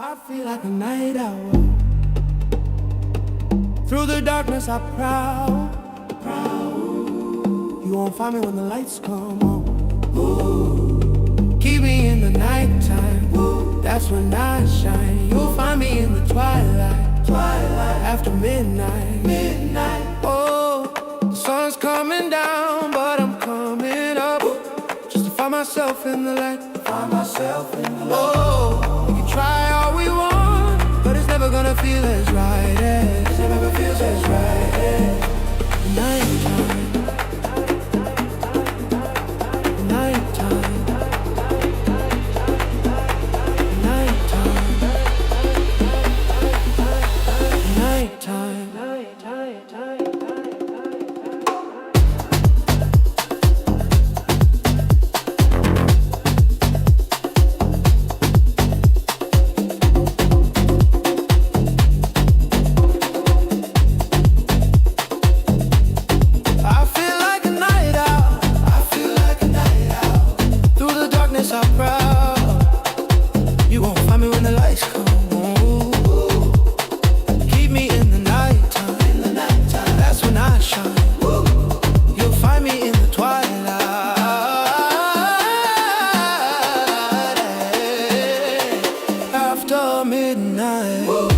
I feel like a night owl. Through the darkness I prowl. You won't find me when the lights come on. Keep me in the nighttime. That's when I shine. You'll find me in the twilight. After midnight. Oh, the sun's coming down, but I'm coming up. Just to find myself in the light. Oh, we can try all we want, but it's never gonna feel as right as it never feels as right as nighttime. Nighttime. Nighttime. Nighttime. I'm proud. You won't find me when the lights come on. Keep me in the nighttime. That's when I shine. You'll find me in the twilight. After midnight.